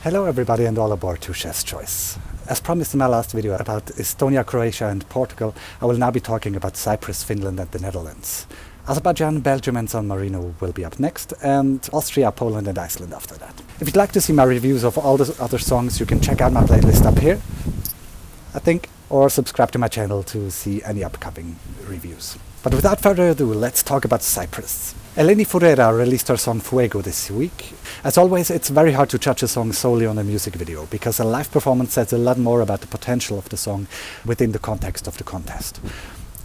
Hello everybody and all aboard to Chef's Choice. As promised in my last video about Estonia, Croatia and Portugal, I will now be talking about Cyprus, Finland and the Netherlands. Azerbaijan, Belgium and San Marino will be up next, and Austria, Poland and Iceland after that. If you'd like to see my reviews of all the other songs, you can check out my playlist up here, I think, or subscribe to my channel to see any upcoming reviews. But without further ado, let's talk about Cyprus. Eleni Foureira released her song Fuego this week. As always, it's very hard to judge a song solely on a music video, because a live performance says a lot more about the potential of the song within the context of the contest.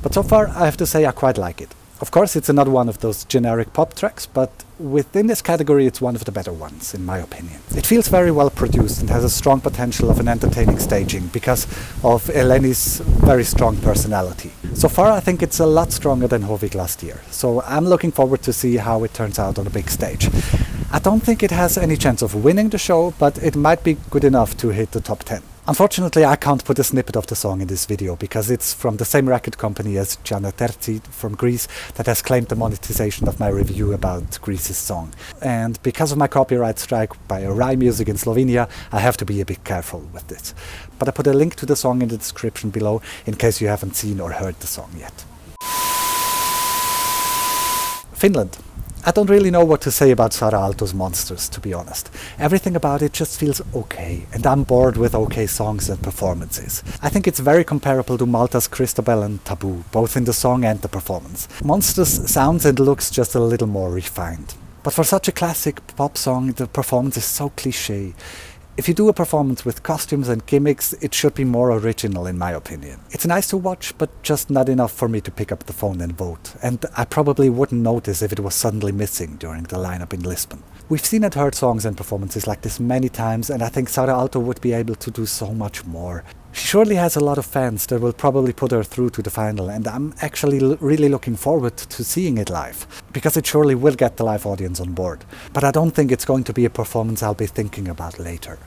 But so far, I have to say I quite like it. Of course, it's another one of those generic pop tracks, but within this category it's one of the better ones, in my opinion. It feels very well produced and has a strong potential of an entertaining staging because of Eleni's very strong personality. So far I think it's a lot stronger than Hovig last year, so I'm looking forward to see how it turns out on a big stage. I don't think it has any chance of winning the show, but it might be good enough to hit the top 10. Unfortunately, I can't put a snippet of the song in this video because it's from the same record company as Gianna Terzi from Greece that has claimed the monetization of my review about Greece's song. And because of my copyright strike by Rai Music in Slovenia, I have to be a bit careful with this. But I put a link to the song in the description below in case you haven't seen or heard the song yet. Finland. I don't really know what to say about Saara Aalto's Monsters, to be honest. Everything about it just feels okay, and I'm bored with okay songs and performances. I think it's very comparable to Malta's Cristobal and Taboo, both in the song and the performance. Monsters sounds and looks just a little more refined. But for such a classic pop song, the performance is so cliché. If you do a performance with costumes and gimmicks, it should be more original in my opinion. It's nice to watch, but just not enough for me to pick up the phone and vote. And I probably wouldn't notice if it was suddenly missing during the lineup in Lisbon. We've seen and heard songs and performances like this many times, and I think Saara Aalto would be able to do so much more. She surely has a lot of fans that will probably put her through to the final, and I'm actually really looking forward to seeing it live, because it surely will get the live audience on board. But I don't think it's going to be a performance I'll be thinking about later.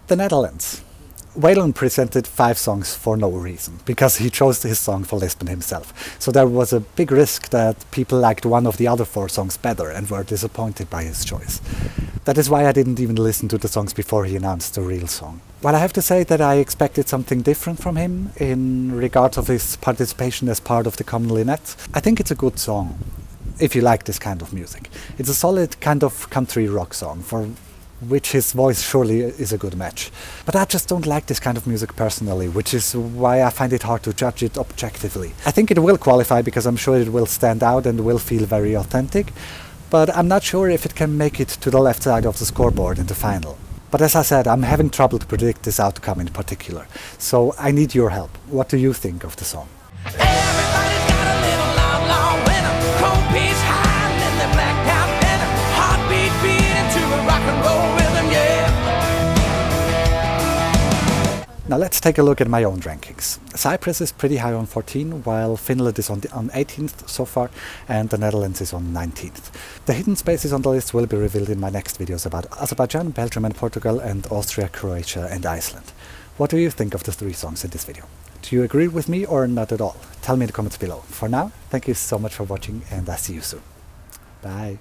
The Netherlands. Waylon presented 5 songs for no reason, because he chose his song for Lisbon himself. So there was a big risk that people liked one of the other 4 songs better and were disappointed by his choice. That is why I didn't even listen to the songs before he announced the real song. While I have to say that I expected something different from him in regards of his participation as part of the Qami Linnet, I think it's a good song, if you like this kind of music. It's a solid kind of country rock song, for which his voice surely is a good match. But I just don't like this kind of music personally, which is why I find it hard to judge it objectively. I think it will qualify because I'm sure it will stand out and will feel very authentic, but I'm not sure if it can make it to the left side of the scoreboard in the final. But as I said, I'm having trouble to predict this outcome in particular, so I need your help. What do you think of the song? Everybody's got a little long, long winter, cold piece hiding in the black top dinner, heartbeat beating to a rock and roll rhythm, yeah. Now let's take a look at my own rankings. Cyprus is pretty high on 14, while Finland is on 18th so far, and the Netherlands is on 19th. The hidden spaces on the list will be revealed in my next videos about Azerbaijan, Belgium and Portugal, and Austria, Croatia and Iceland. What do you think of the 3 songs in this video? Do you agree with me or not at all? Tell me in the comments below. For now, thank you so much for watching, and I'll see you soon. Bye.